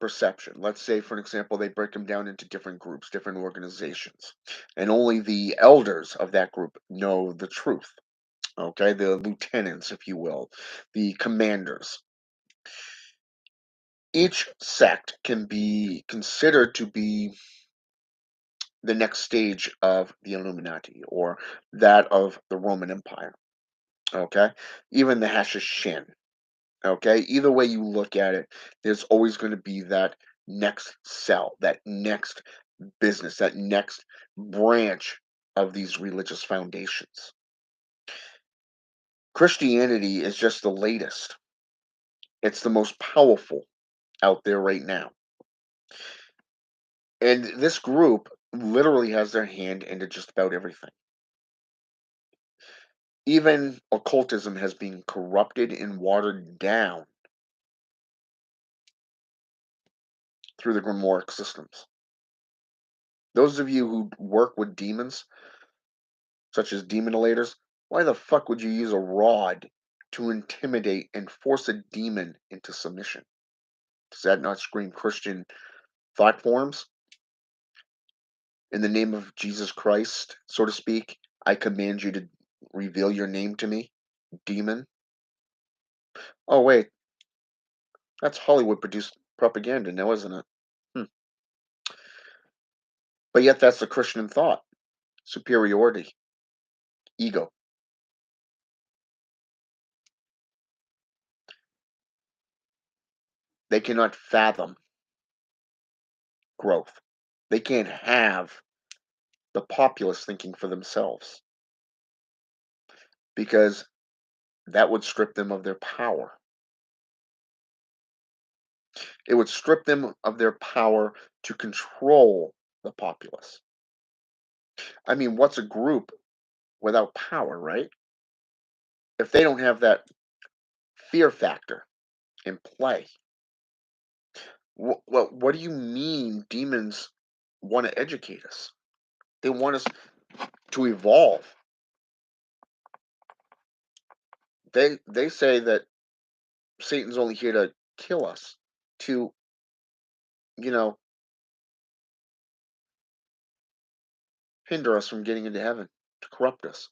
perception, let's say, for an example, they break them down into different groups, different organizations, and only the elders of that group know the truth. Okay, the lieutenants, if you will, the commanders. Each sect can be considered to be the next stage of the Illuminati or that of the Roman Empire. Okay, even the Hashishin. Okay, either way you look at it, there's always going to be that next cell, that next business, that next branch of these religious foundations. Christianity is just the latest. It's the most powerful out there right now. And this group literally has their hand into just about everything. Even occultism has been corrupted and watered down through the Grimoire systems. Those of you who work with demons, such as demonolators, why the fuck would you use a rod to intimidate and force a demon into submission? Does that not scream Christian thought forms? In the name of Jesus Christ, so to speak, I command you to reveal your name to me, demon. Oh, wait, that's Hollywood produced propaganda now, isn't it? Hmm. But yet, that's the Christian thought superiority, ego. They cannot fathom growth. They can't have the populace thinking for themselves because that would strip them of their power. It would strip them of their power to control the populace. I mean, what's a group without power, right? If they don't have that fear factor in play, what do you mean demons want to educate us? They want us to evolve. They say that Satan's only here to kill us, to you know hinder us from getting into heaven, to corrupt us.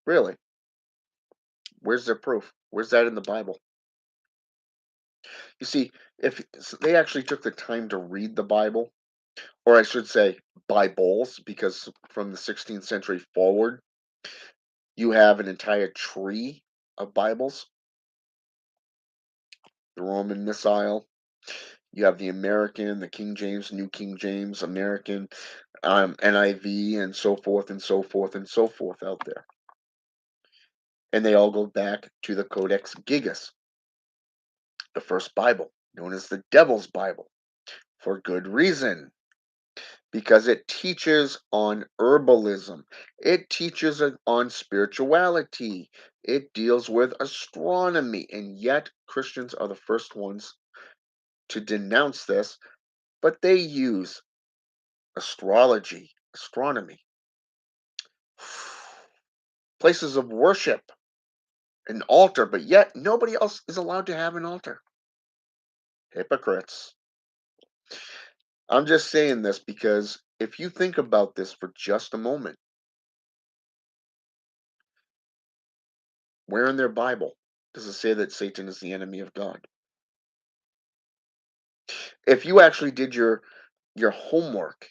Really? Where's their proof? Where's that in the Bible? You see, if they actually took the time to read the Bible, or I should say Bibles, because from the 16th century forward, you have an entire tree of Bibles. The Roman Missile, you have the American, the King James, New King James, American, NIV, and so forth and so forth and so forth out there. And they all go back to the Codex Gigas, the first Bible, known as the Devil's Bible, for good reason. Because it teaches on herbalism, it teaches on spirituality, it deals with astronomy, and yet Christians are the first ones to denounce this, but they use astrology, astronomy, places of worship, an altar, but yet nobody else is allowed to have an altar. Hypocrites. I'm just saying this because if you think about this for just a moment, where in their Bible does it say that Satan is the enemy of God? If you actually did your homework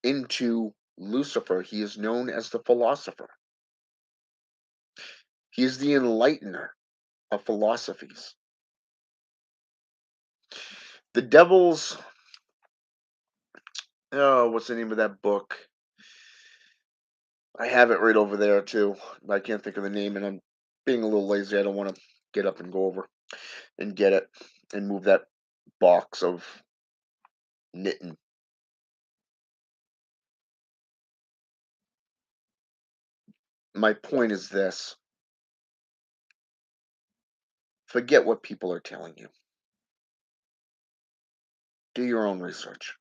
into Lucifer, he is known as the philosopher. He is the enlightener of philosophies. The devil's oh, what's the name of that book? I have it right over there too. I can't think of the name, and I'm being a little lazy. I don't want to get up and go over and get it and move that box of knitting. My point is this: forget what people are telling you. Do your own research.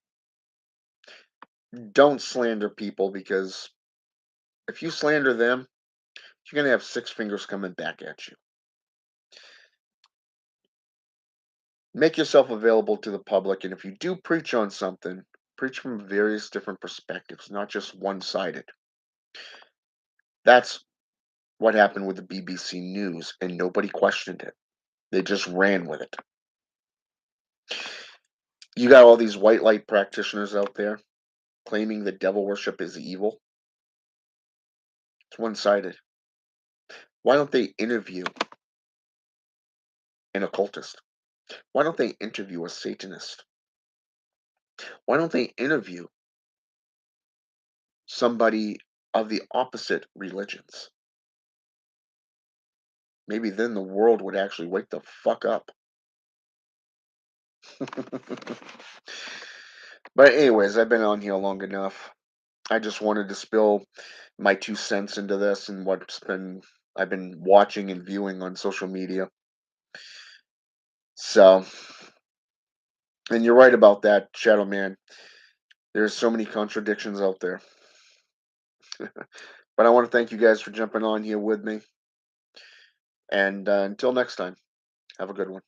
Don't slander people because if you slander them, you're gonna have six fingers coming back at you. Make yourself available to the public, and if you do preach on something, preach from various different perspectives, not just one-sided. That's what happened with the BBC News, and nobody questioned it. They just ran with it. You got all these white light practitioners out there claiming that devil worship is evil. It's one-sided. Why don't they interview an occultist? Why don't they interview a Satanist? Why don't they interview somebody of the opposite religions? Maybe then the world would actually wake the fuck up. But anyways, I've been on here long enough. I just wanted to spill my 2 cents into this and what's been I've been watching and viewing on social media. So, and you're right about that, Shadow Man. There's so many contradictions out there. But I want to thank you guys for jumping on here with me. And until next time, have a good one.